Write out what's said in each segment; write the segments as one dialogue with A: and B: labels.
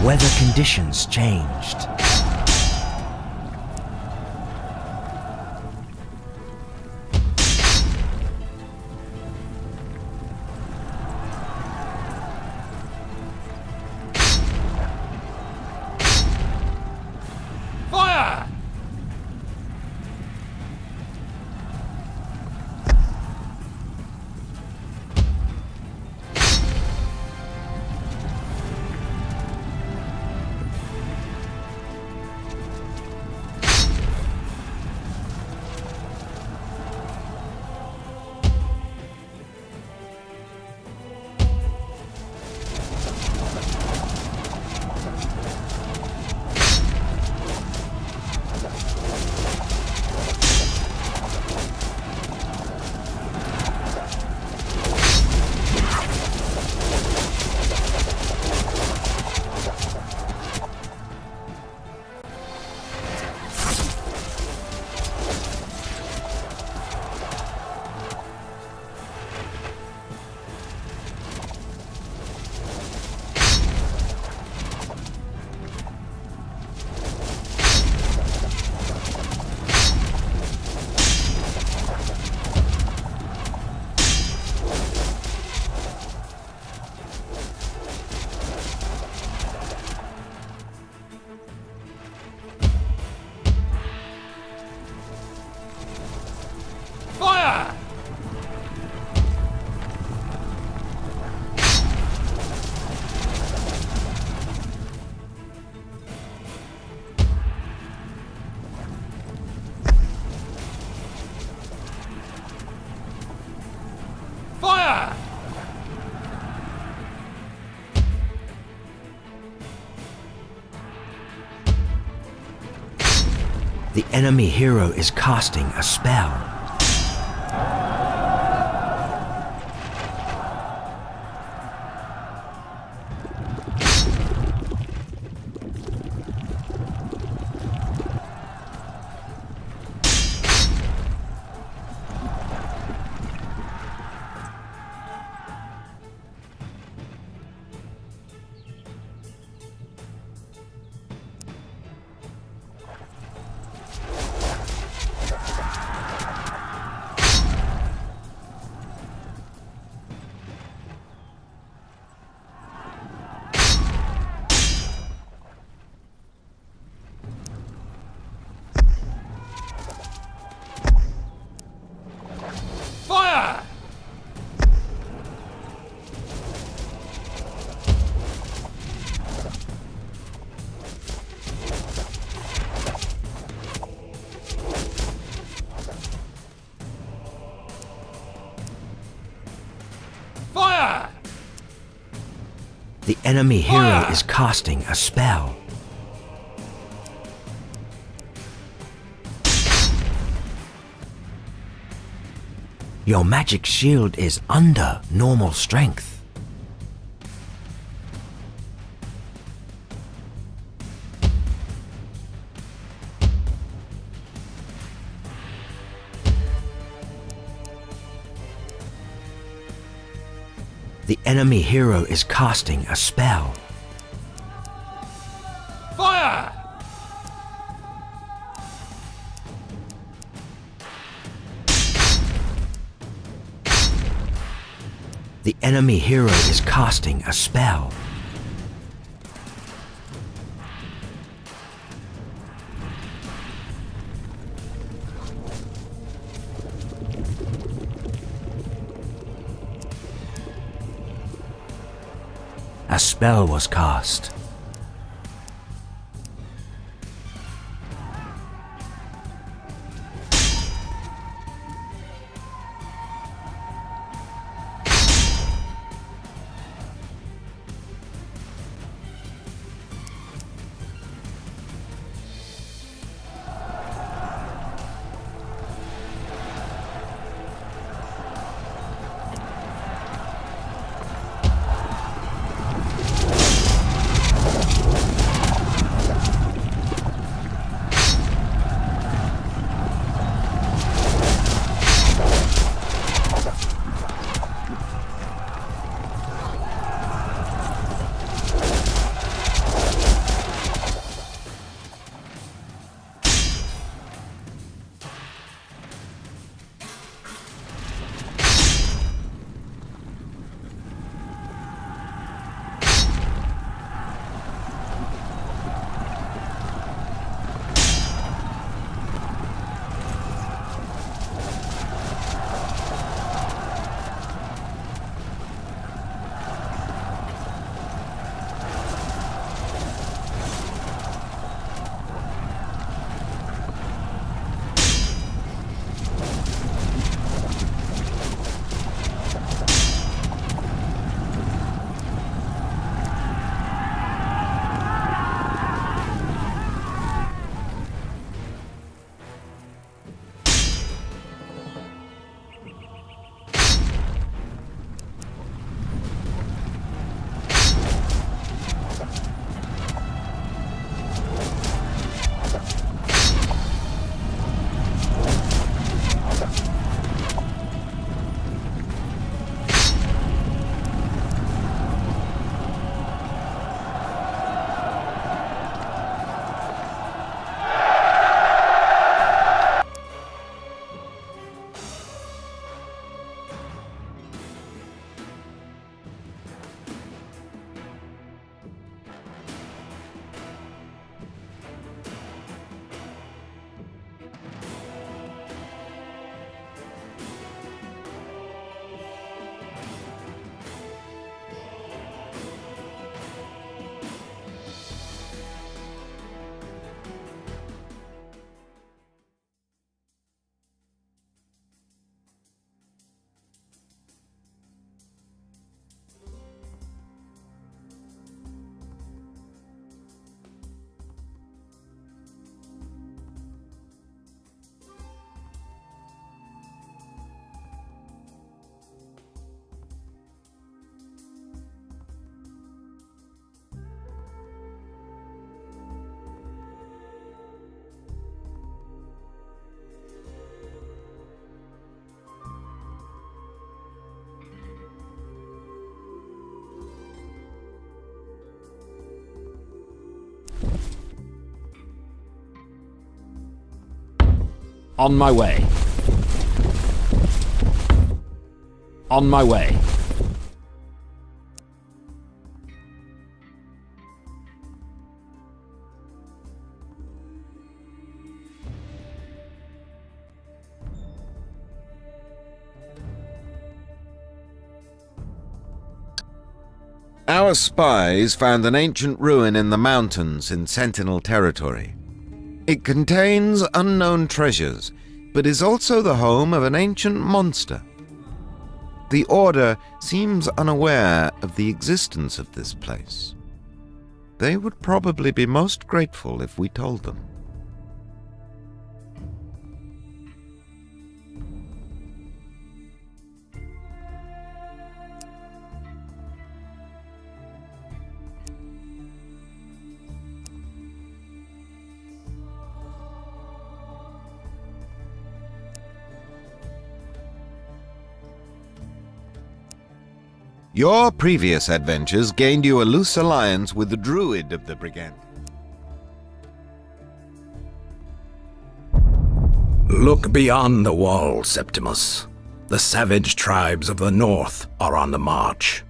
A: Weather conditions changed.
B: Fire! Fire! Fire!
A: The enemy hero is casting a spell.
B: Fire! Fire!
A: The enemy hero
B: Fire!
A: is casting a spell. Your magic shield is under normal strength. The enemy hero is casting a spell.
B: Fire!
A: The enemy hero is casting a spell. A spell was cast.
B: On my way. On my way.
C: Our spies found an ancient ruin in the mountains in Sentinel territory. It contains unknown treasures, but is also the home of an ancient monster. The Order seems unaware of the existence of this place. They would probably be most grateful if we told them. Your previous adventures gained you a loose alliance with the Druid of the Brigand.
D: Look beyond the wall, Septimus. The savage tribes of the north are on the march.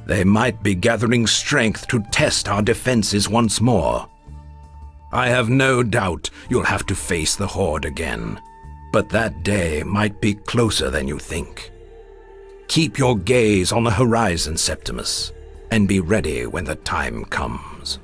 D: They might be gathering strength to test our defenses once more. I have no doubt you'll have to face the Horde again, but that day might be closer than you think. Keep your gaze on the horizon, Septimus, and be ready when the time comes.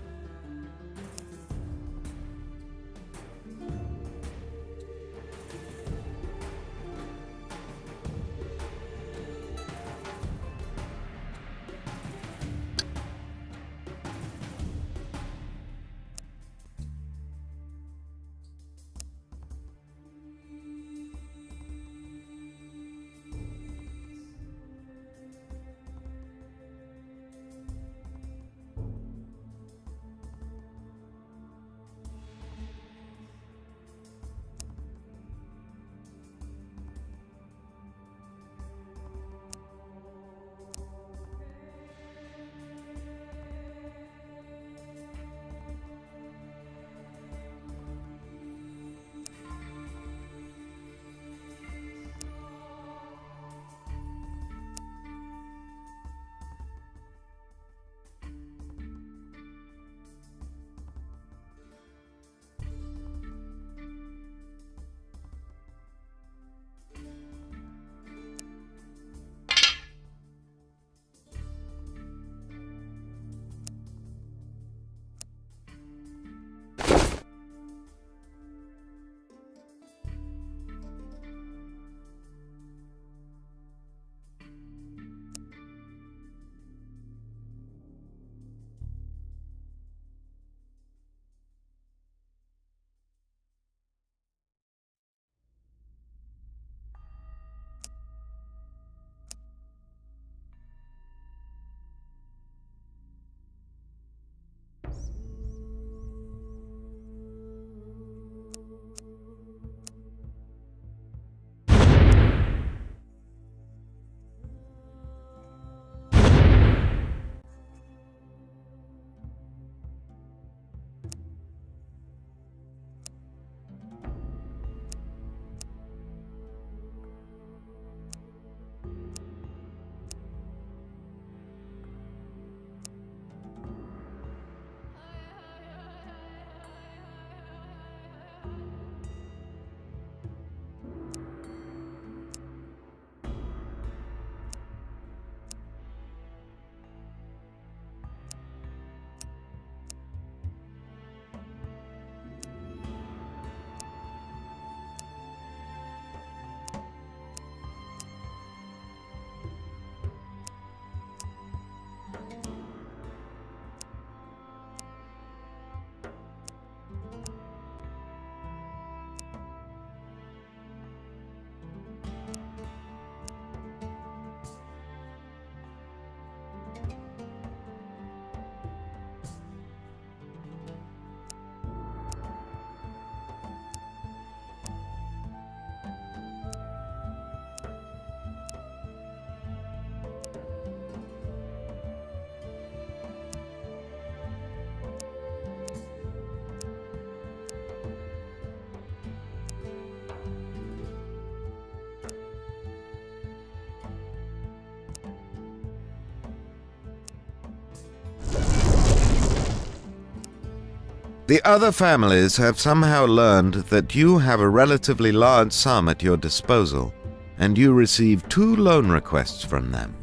C: The other families have somehow learned that you have a relatively large sum at your disposal, and you receive 2 loan requests from them.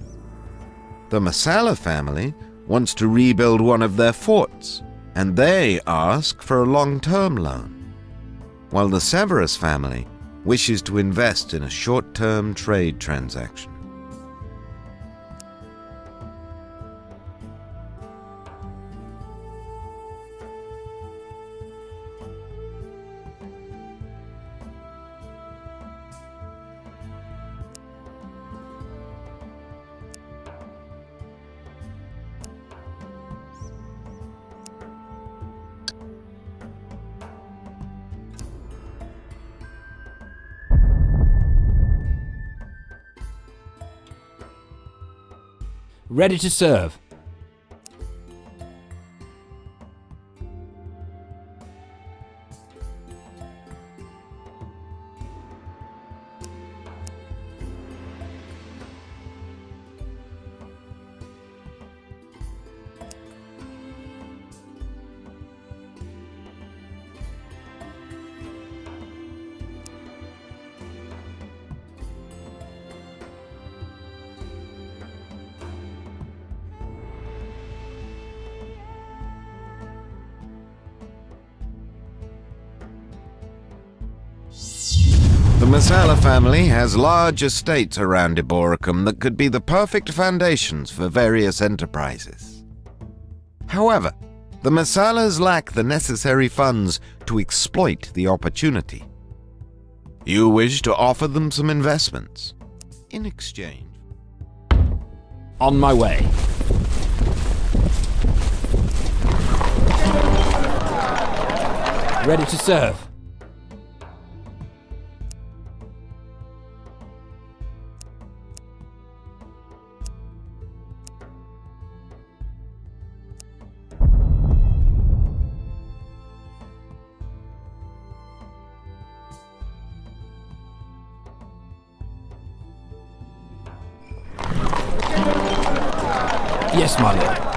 C: The Masala family wants to rebuild one of their forts, and they ask for a long-term loan, while the Severus family wishes to invest in a short-term trade transaction.
B: Ready to serve.
C: The Masala family has large estates around Eboracum that could be the perfect foundations for various enterprises. However, the Masalas lack the necessary funds to exploit the opportunity. You wish to offer them some investments. In exchange,
B: On my way. Ready to serve. Yes, my lord.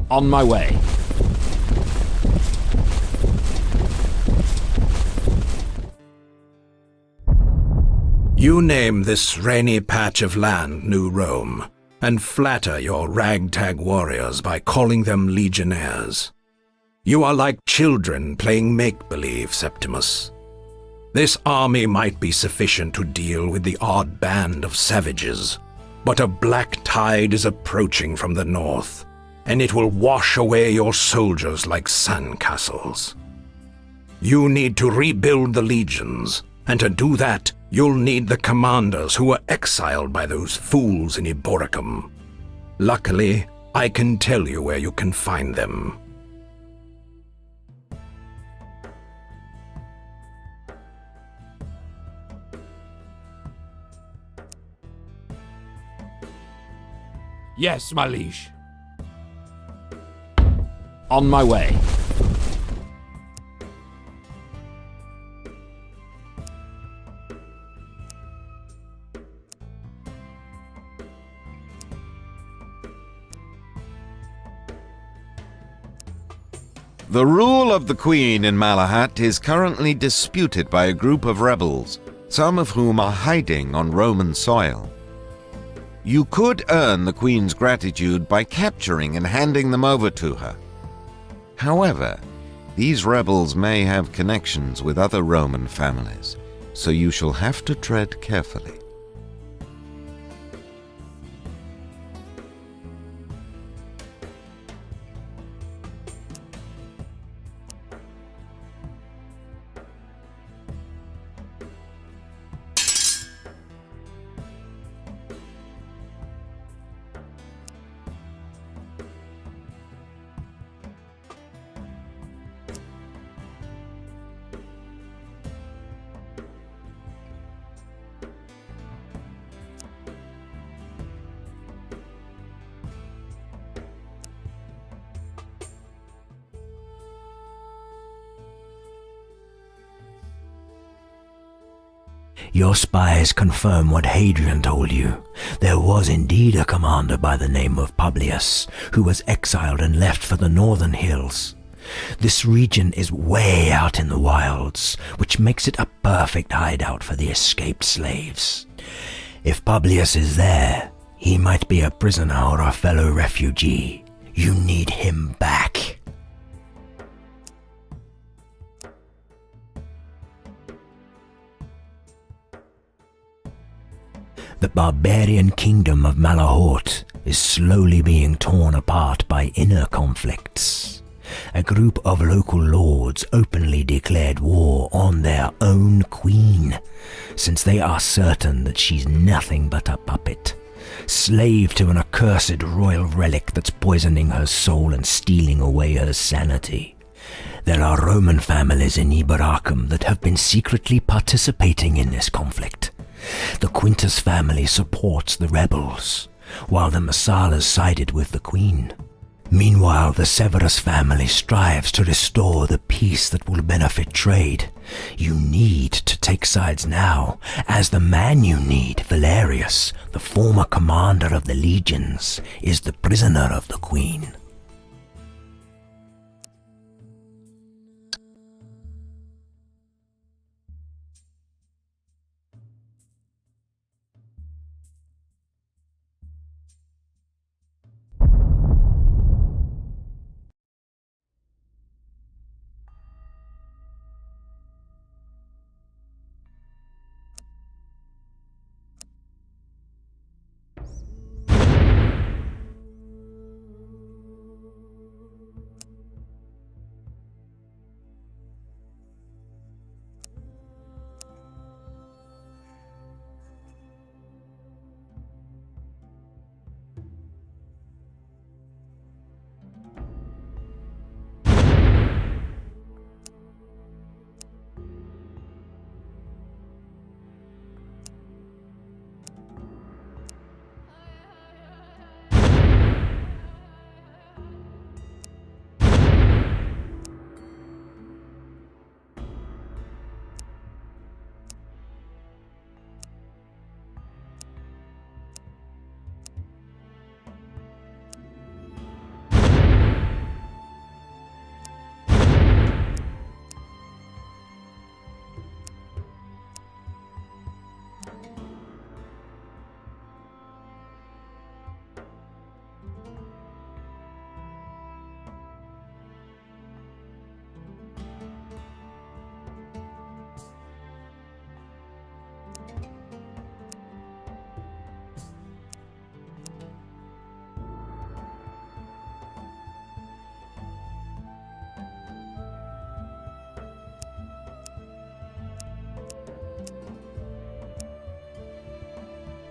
B: On my way.
D: You name this rainy patch of land New Rome, and flatter your ragtag warriors by calling them legionnaires. You are like children playing make-believe, Septimus. This army might be sufficient to deal with the odd band of savages, but a black tide is approaching from the north, and it will wash away your soldiers like sandcastles. You need to rebuild the legions, and to do that, you'll need the commanders who were exiled by those fools in Eboracum. Luckily, I can tell you where you can find them.
B: Yes, my liege. On my way.
C: The rule of the Queen in Malahat is currently disputed by a group of rebels, some of whom are hiding on Roman soil. You could earn the Queen's gratitude by capturing and handing them over to her. However, these rebels may have connections with other Roman families, so you shall have to tread carefully.
A: Your spies confirm what Hadrian told you. There was indeed a commander by the name of Publius, who was exiled and left for the northern hills. This region is way out in the wilds, which makes it a perfect hideout for the escaped slaves. If Publius is there, he might be a prisoner or a fellow refugee. You need him back. The barbarian kingdom of Malahort is slowly being torn apart by inner conflicts. A group of local lords openly declared war on their own queen, since they are certain that she's nothing but a puppet, slave to an accursed royal relic that's poisoning her soul and stealing away her sanity. There are Roman families in Eboracum that have been secretly participating in this conflict. The Quintus family supports the rebels, while the Massalas sided with the queen. Meanwhile, the Severus family strives to restore the peace that will benefit trade. You need to take sides now, as the man you need, Valerius, the former commander of the legions, is the prisoner of the queen.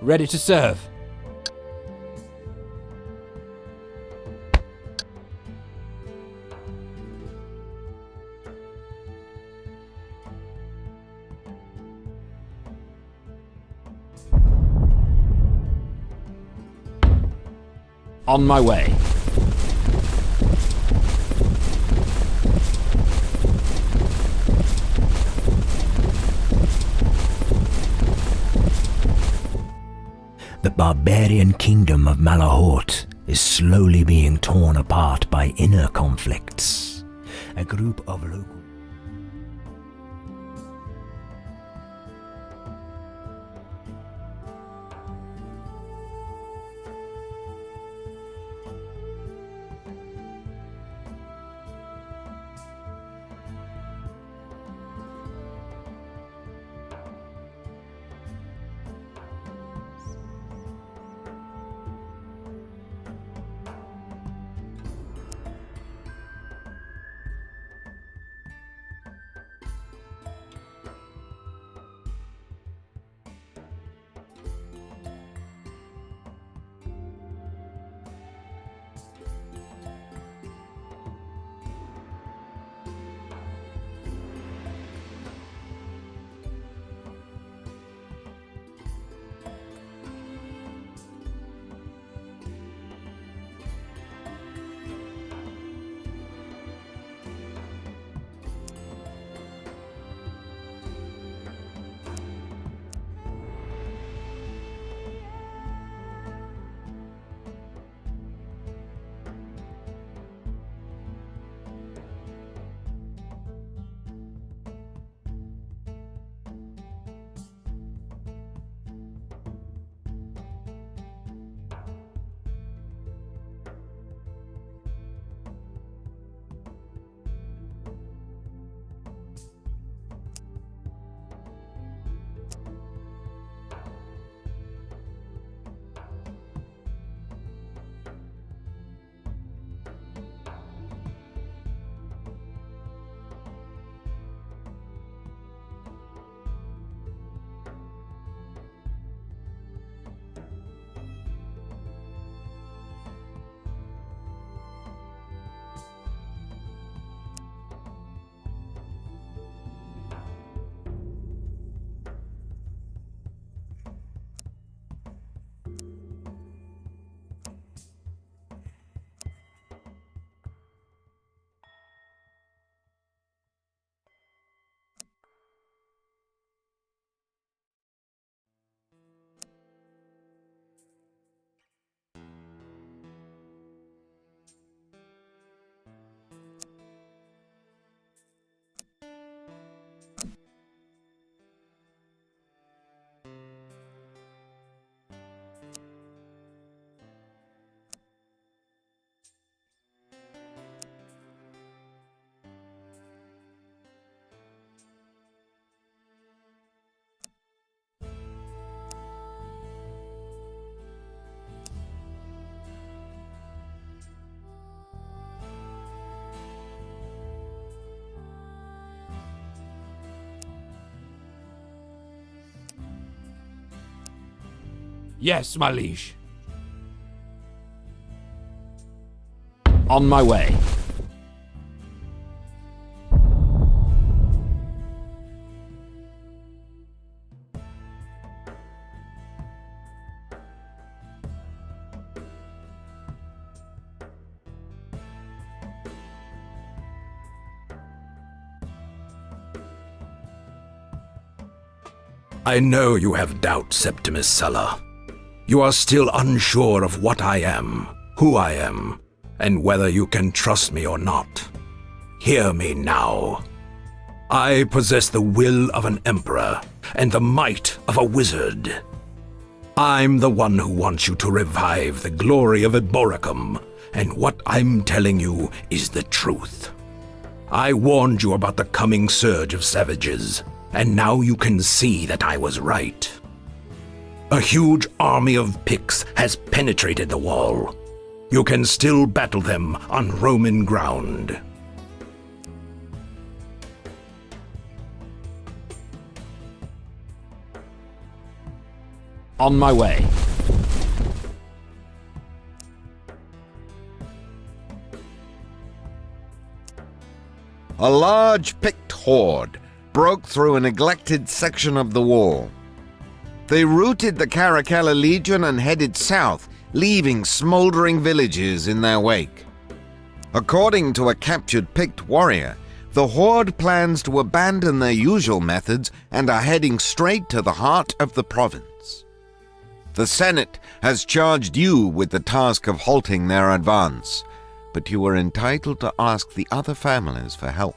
B: Ready to serve. On my way.
A: The barbarian kingdom of Malahort is slowly being torn apart by inner conflicts. A group of local...
B: Yes, my liege. On my way.
D: I know you have doubt, Septimus Sella. You are still unsure of what I am, who I am, and whether you can trust me or not. Hear me now. I possess the will of an emperor and the might of a wizard. I'm the one who wants you to revive the glory of Eboracum, and what I'm telling you is the truth. I warned you about the coming surge of savages, and now you can see that I was right. A huge army of Picts has penetrated the wall. You can still battle them on Roman ground.
B: On my way.
C: A large Pict horde broke through a neglected section of the wall. They routed the Caracalla Legion and headed south, leaving smoldering villages in their wake. According to a captured Pict warrior, the horde plans to abandon their usual methods and are heading straight to the heart of the province. The Senate has charged you with the task of halting their advance, but you are entitled to ask the other families for help.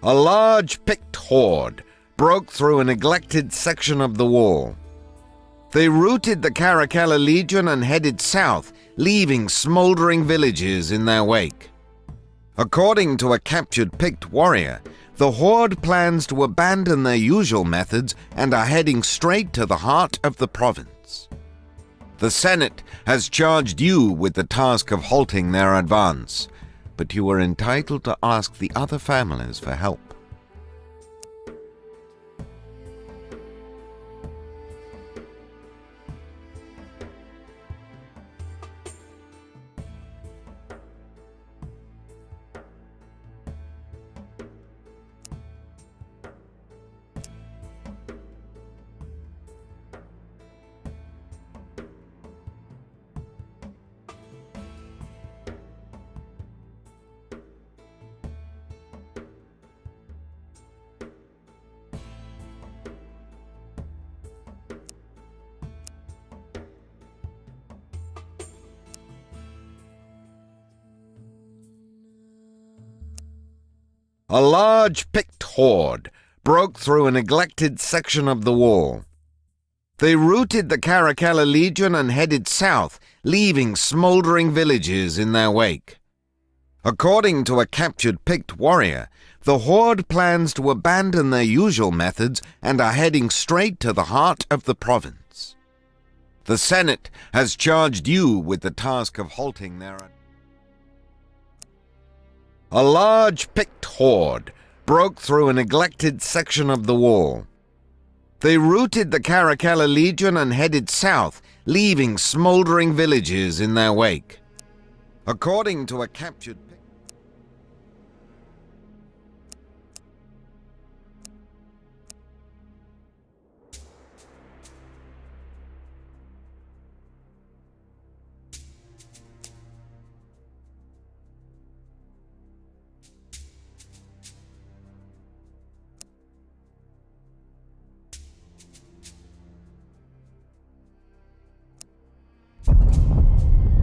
C: A large Pict horde broke through a neglected section of the wall. They routed the Caracalla Legion and headed south, leaving smoldering villages in their wake. According to a captured Pict warrior, the horde plans to abandon their usual methods and are heading straight to the heart of the province. The Senate has charged you with the task of halting their advance, but you are entitled to ask the other families for help. A large Pict horde broke through a neglected section of the wall. They routed the Caracalla Legion and headed south, leaving smoldering villages in their wake. According to a captured Pict warrior, the horde plans to abandon their usual methods and are heading straight to the heart of the province. The Senate has charged you with the task of halting their... A large Pict horde broke through a neglected section of the wall. They routed the Caracalla Legion and headed south, leaving smoldering villages in their wake. According to a captured...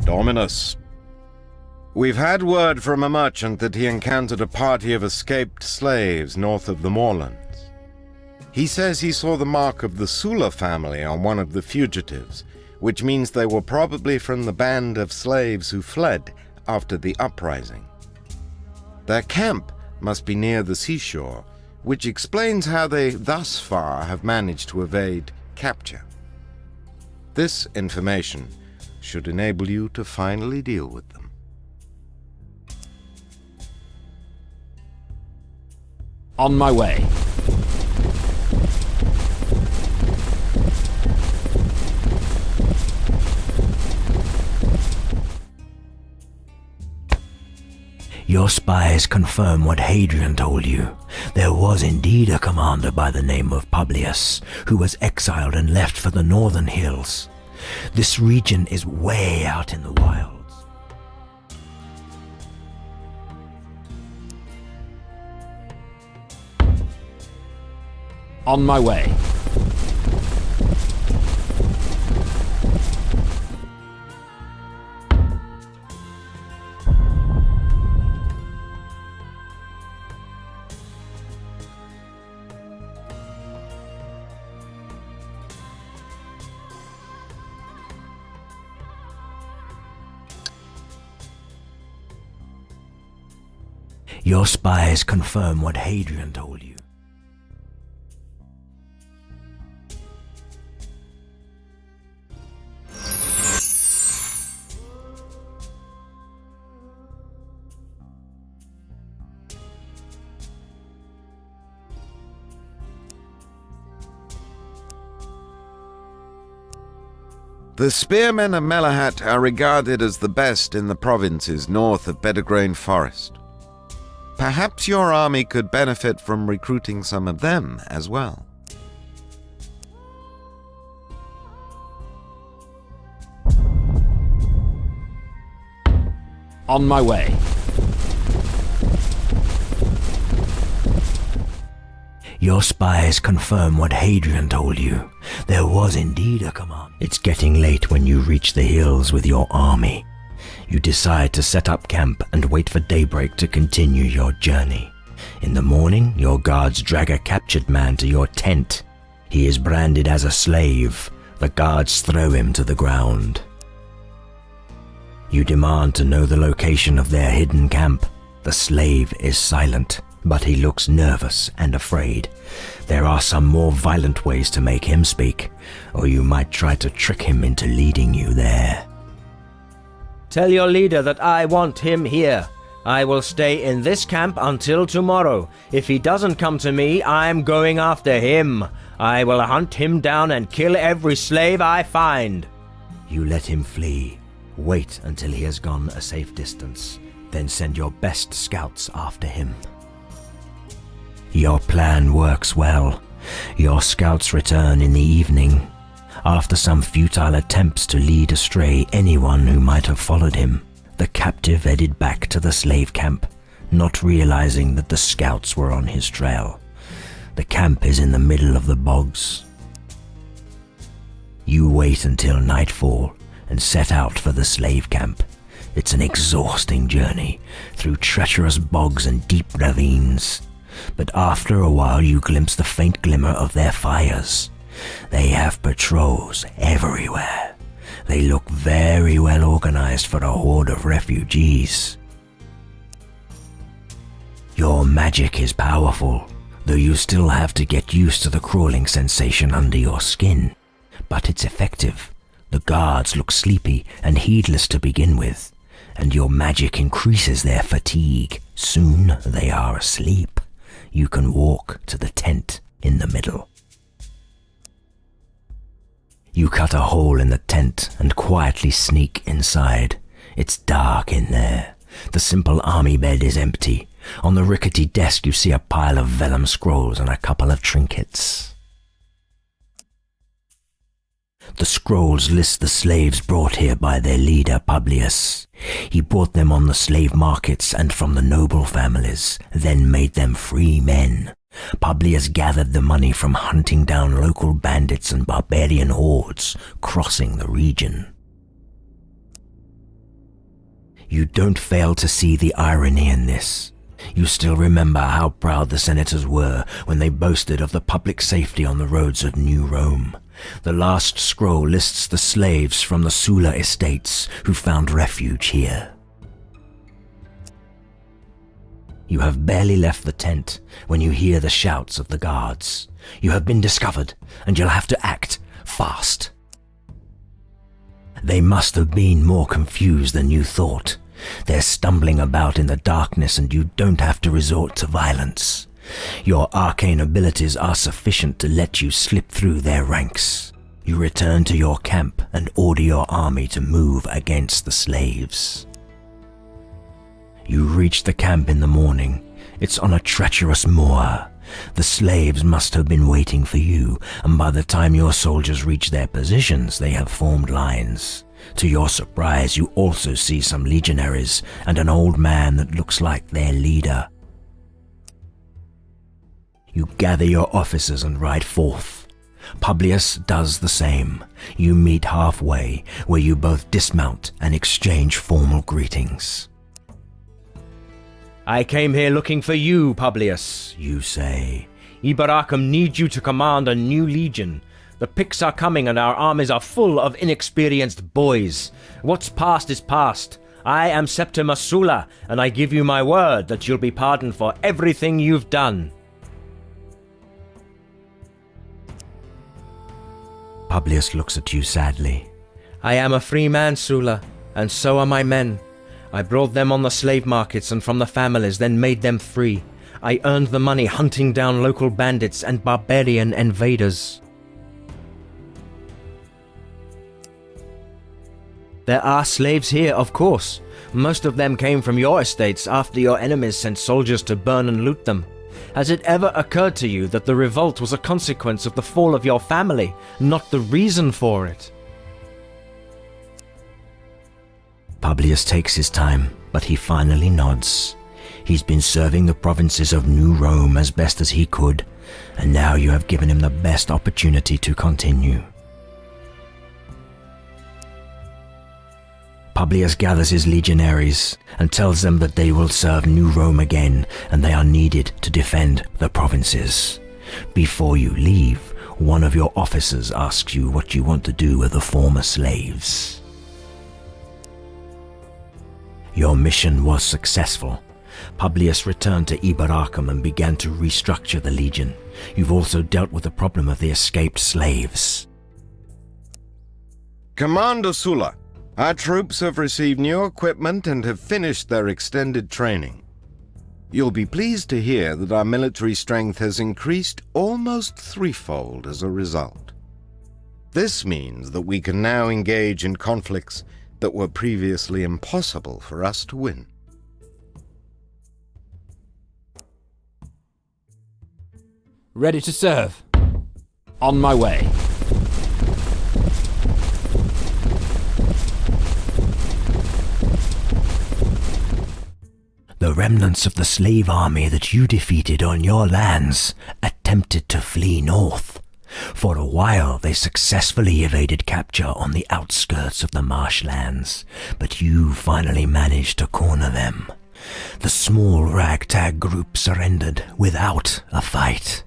C: Dominus. We've had word from a merchant that he encountered a party of escaped slaves north of the moorlands. He says he saw the mark of the Sula family on one of the fugitives, which means they were probably from the band of slaves who fled after the uprising. Their camp must be near the seashore, which explains how they thus far have managed to evade capture. This information should enable you to finally deal with them.
B: On my way.
A: Your spies confirm what Hadrian told you. There was indeed a commander by the name of Publius, who was exiled and left for the northern hills. This region is way out in the wilds.
B: On my way.
A: Your spies confirm what Hadrian told you.
C: The spearmen of Melahat are regarded as the best in the provinces north of Bedegrain Forest. Perhaps your army could benefit from recruiting some of them as well.
B: On my way.
A: Your spies confirm what Hadrian told you. There was indeed a command. It's getting late when you reach the hills with your army. You decide to set up camp and wait for daybreak to continue your journey. In the morning, your guards drag a captured man to your tent. He is branded as a slave. The guards throw him to the ground. You demand to know the location of their hidden camp. The slave is silent, but he looks nervous and afraid. There are some more violent ways to make him speak, or you might try to trick him into leading you there.
E: Tell your leader that I want him here. I will stay in this camp until tomorrow. If he doesn't come to me, I'm going after him. I will hunt him down and kill every slave I find.
A: You let him flee. Wait until he has gone a safe distance, then send your best scouts after him. Your plan works well. Your scouts return in the evening. After some futile attempts to lead astray anyone who might have followed him, the captive headed back to the slave camp, not realizing that the scouts were on his trail. The camp is in the middle of the bogs. You wait until nightfall and set out for the slave camp. It's an exhausting journey through treacherous bogs and deep ravines. But after a while you glimpse the faint glimmer of their fires. They have patrols everywhere. They look very well organized for a horde of refugees. Your magic is powerful, though you still have to get used to the crawling sensation under your skin. But it's effective. The guards look sleepy and heedless to begin with, and your magic increases their fatigue. Soon they are asleep. You can walk to the tent in the middle. You cut a hole in the tent and quietly sneak inside. It's dark in there. The simple army bed is empty. On the rickety desk you see a pile of vellum scrolls and a couple of trinkets. The scrolls list the slaves brought here by their leader, Publius. He bought them on the slave markets and from the noble families, then made them free men. Publius gathered the money from hunting down local bandits and barbarian hordes crossing the region. You don't fail to see the irony in this. You still remember how proud the senators were when they boasted of the public safety on the roads of New Rome. The last scroll lists the slaves from the Sulla estates who found refuge here. You have barely left the tent when you hear the shouts of the guards. You have been discovered, and you'll have to act fast. They must have been more confused than you thought. They're stumbling about in the darkness, and you don't have to resort to violence. Your arcane abilities are sufficient to let you slip through their ranks. You return to your camp and order your army to move against the slaves. You reach the camp in the morning. It's on a treacherous moor. The slaves must have been waiting for you, and by the time your soldiers reach their positions, they have formed lines. To your surprise, you also see some legionaries and an old man that looks like their leader. You gather your officers and ride forth. Publius does the same. You meet halfway, where you both dismount and exchange formal greetings.
E: I came here looking for you, Publius, you say. Ibaracum needs you to command a new legion. The Picts are coming and our armies are full of inexperienced boys. What's past is past. I am Septimus Sulla, and I give you my word that you'll be pardoned for everything you've done.
A: Publius looks at you sadly.
E: I am a free man, Sulla, and so are my men. I brought them on the slave markets and from the families, then made them free. I earned the money hunting down local bandits and barbarian invaders. There are slaves here, of course. Most of them came from your estates after your enemies sent soldiers to burn and loot them. Has it ever occurred to you that the revolt was a consequence of the fall of your family, not the reason for it?
A: Publius takes his time, but he finally nods. He's been serving the provinces of New Rome as best as he could, and now you have given him the best opportunity to continue. Publius gathers his legionaries and tells them that they will serve New Rome again, and they are needed to defend the provinces. Before you leave, one of your officers asks you what you want to do with the former slaves. Your mission was successful. Publius returned to Iberacum and began to restructure the legion. You've also dealt with the problem of the escaped slaves.
C: Commander Sulla, our troops have received new equipment and have finished their extended training. You'll be pleased to hear that our military strength has increased almost threefold as a result. This means that we can now engage in conflicts that were previously impossible for us to win.
B: Ready to serve. On my way.
A: The remnants of the slave army that you defeated on your lands attempted to flee north. For a while, they successfully evaded capture on the outskirts of the marshlands, but you finally managed to corner them. The small ragtag group surrendered without a fight.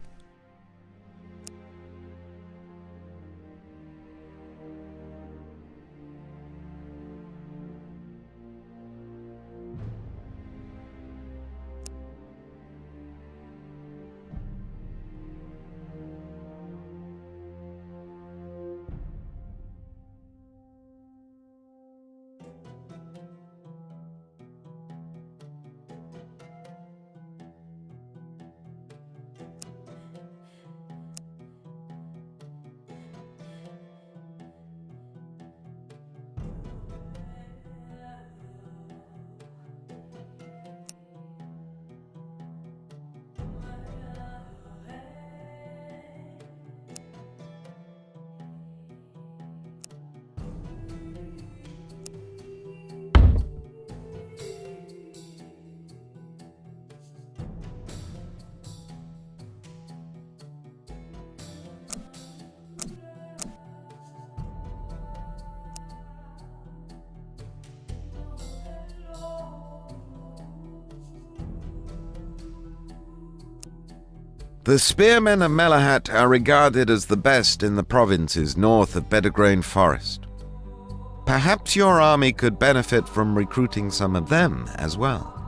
C: The spearmen of Melahat are regarded as the best in the provinces north of Bedegrain Forest. Perhaps your army could benefit from recruiting some of them as well.